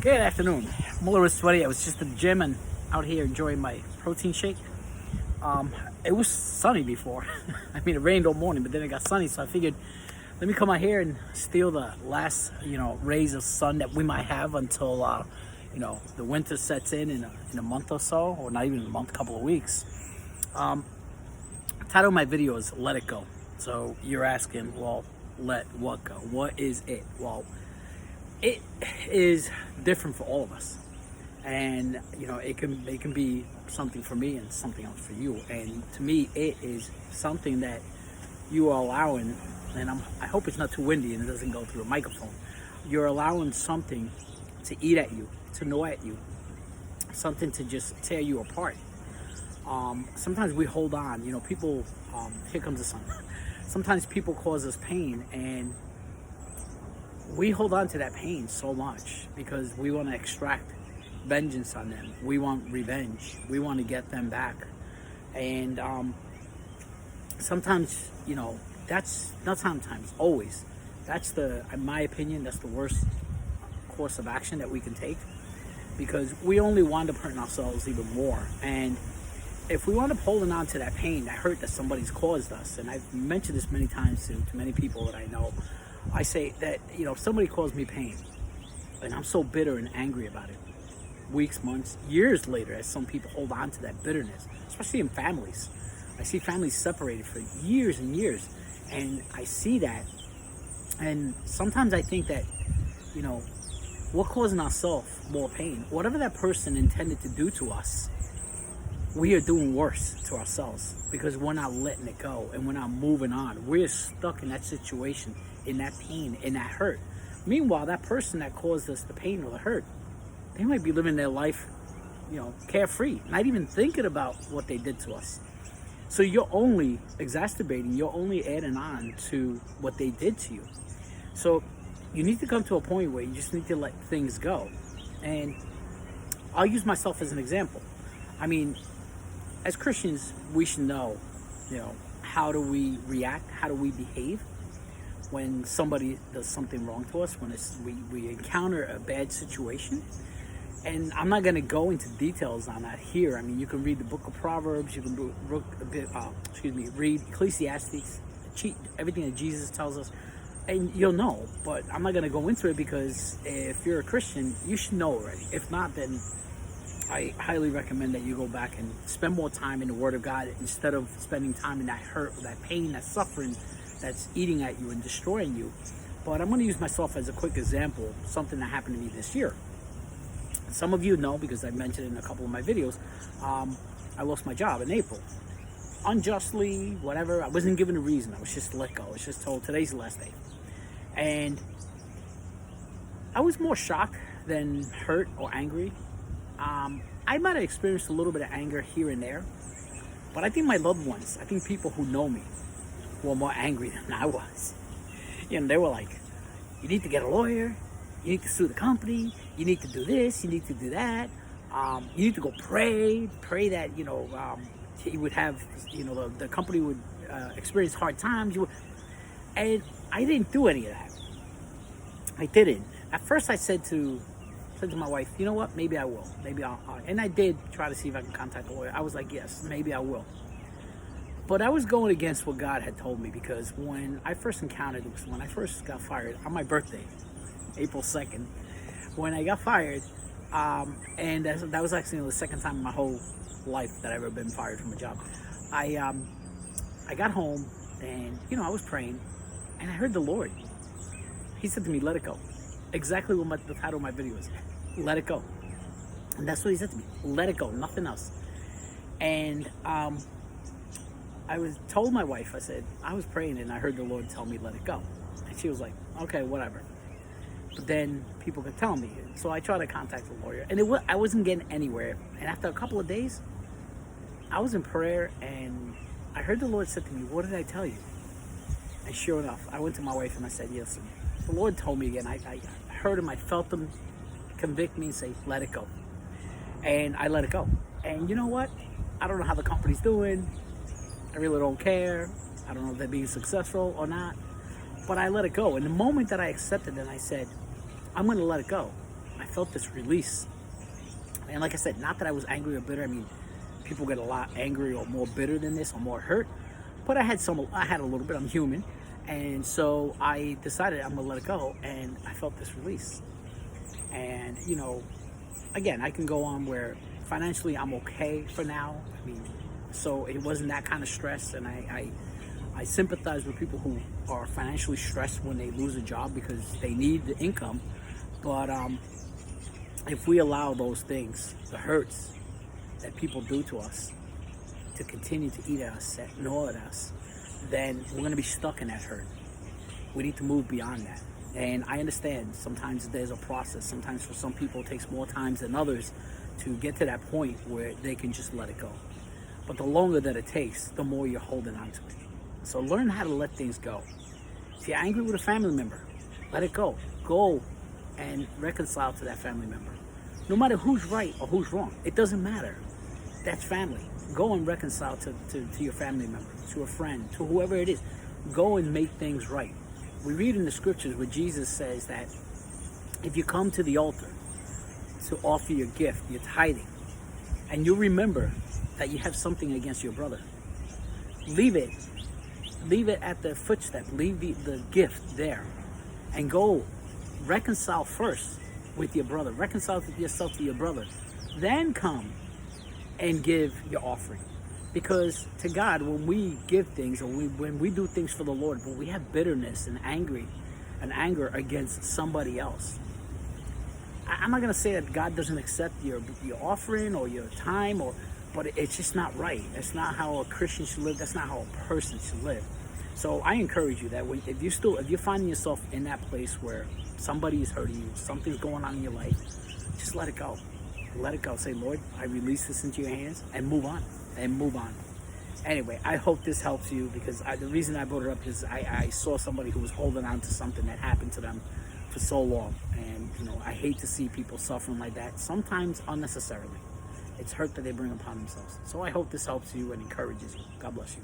Good afternoon. I'm a little sweaty. I was just at the gym and out here enjoying my protein shake. It was sunny before. I mean, it rained all morning, but then it got sunny, so I figured let me come out here and steal the last, rays of sun that we might have until, the winter sets in a month or so, or not even a month, couple of weeks. Title of my video is Let It Go. So you're asking, well, let what go? What is it? Well, it is different for all of us, and it can be something for me and something else for you. And to me, it is something that you are allowing, and I hope it's not too windy and it doesn't go through a microphone. You're allowing something to eat at you, to gnaw at you, something to just tear you apart. Sometimes we hold on. People. Here comes the sun. Sometimes people cause us pain, and we hold on to that pain so much because we want to extract vengeance on them. We want revenge. We want to get them back. And sometimes, that's not sometimes, always. That's in my opinion, that's the worst course of action that we can take, because we only wind up hurting ourselves even more. And if we wind up holding on to that pain, that hurt that somebody's caused us, and I've mentioned this many times to many people that I know, I say that, if somebody caused me pain, and I'm so bitter and angry about it, weeks, months, years later, as some people hold on to that bitterness, especially in families. I see families separated for years and years, and I see that, and sometimes I think that, we're causing ourselves more pain. Whatever that person intended to do to us, we are doing worse to ourselves, because we're not letting it go and we're not moving on. We're stuck in that situation, in that pain, in that hurt. Meanwhile, that person that caused us the pain or the hurt, they might be living their life, carefree, not even thinking about what they did to us. So you're only exacerbating, you're only adding on to what they did to you. So you need to come to a point where you just need to let things go. And I'll use myself as an example. I mean, as Christians, we should know, how do we react? How do we behave when somebody does something wrong to us, when we encounter a bad situation? And I'm not going to go into details on that here. I mean, you can read the book of Proverbs, you can read Ecclesiastes, everything that Jesus tells us, and you'll know. But I'm not going to go into it, because if you're a Christian, you should know already. If not, then I highly recommend that you go back and spend more time in the Word of God instead of spending time in that hurt, that pain, that suffering that's eating at you and destroying you. But I'm going to use myself as a quick example, something that happened to me this year. Some of you know, because I mentioned it in a couple of my videos, I lost my job in April. Unjustly, whatever. I wasn't given a reason. I was just let go. I was just told today's the last day. And I was more shocked than hurt or angry. I might have experienced a little bit of anger here and there, but I think my loved ones, I think people who know me, were more angry than I was. They were like, you need to get a lawyer, you need to sue the company, you need to do this, you need to do that, you need to go pray that, he would have, the company would experience hard times. And I didn't do any of that. I didn't. At first I said to my wife, you know what, maybe I will. Maybe I'll. And I did try to see if I can contact a lawyer. I was like, yes, maybe I will. But I was going against what God had told me, because when I first got fired on my birthday, April 2nd, when I got fired, and that was actually the second time in my whole life that I've ever been fired from a job. I got home, and, I was praying, and I heard the Lord. He said to me, let it go. Exactly what the title of my video is. Let it go. And that's what he said to me. Let it go. Nothing else. And I told my wife, I said, I was praying and I heard the Lord tell me, let it go. And she was like, okay, whatever. But then people could tell me. So I tried to contact the lawyer. And I wasn't getting anywhere. And after a couple of days, I was in prayer, and I heard the Lord said to me, what did I tell you? And sure enough, I went to my wife and I said, yes. The Lord told me again. I heard him, I felt him convict me and say, let it go. And I let it go. And you know what? I don't know how the company's doing. I really don't care. I don't know if they're being successful or not. But I let it go. And the moment that I accepted it, I said, I'm going to let it go. I felt this release. And like I said, not that I was angry or bitter. I mean, people get a lot angry or more bitter than this or more hurt. But I had a little bit. I'm human. And so I decided I'm going to let it go. And I felt this release. And, again, I can go on where financially I'm okay for now. I mean, so it wasn't that kind of stress. And I sympathize with people who are financially stressed when they lose a job because they need the income. But if we allow those things, the hurts that people do to us, to continue to eat at us, gnaw at us, then we're going to be stuck in that hurt. We need to move beyond that. And I understand sometimes there's a process. Sometimes for some people it takes more time than others to get to that point where they can just let it go. But the longer that it takes, the more you're holding on to it. So learn how to let things go. If you're angry with a family member, let it go. Go and reconcile to that family member. No matter who's right or who's wrong, it doesn't matter. That's family. Go and reconcile to your family member, to a friend, to whoever it is. Go and make things right. We read in the scriptures where Jesus says that if you come to the altar to offer your gift, your tithing, and you remember that you have something against your brother, leave it at the footstep. Leave the gift there and go reconcile first with your brother. Reconcile yourself to your brother. Then come and give your offering. Because to God, when we give things or when we do things for the Lord, when we have bitterness and anger against somebody else, I'm not going to say that God doesn't accept your offering or your time, but it's just not right. That's not how a Christian should live. That's not how a person should live. So I encourage you that if you're finding yourself in that place where somebody is hurting you, something's going on in your life, just let it go. Let it go. Say, Lord, I release this into your hands, and move on. Anyway, I hope this helps you, because the reason I brought it up is I saw somebody who was holding on to something that happened to them for so long. And, I hate to see people suffering like that, sometimes unnecessarily. It's hurt that they bring upon themselves. So I hope this helps you and encourages you. God bless you.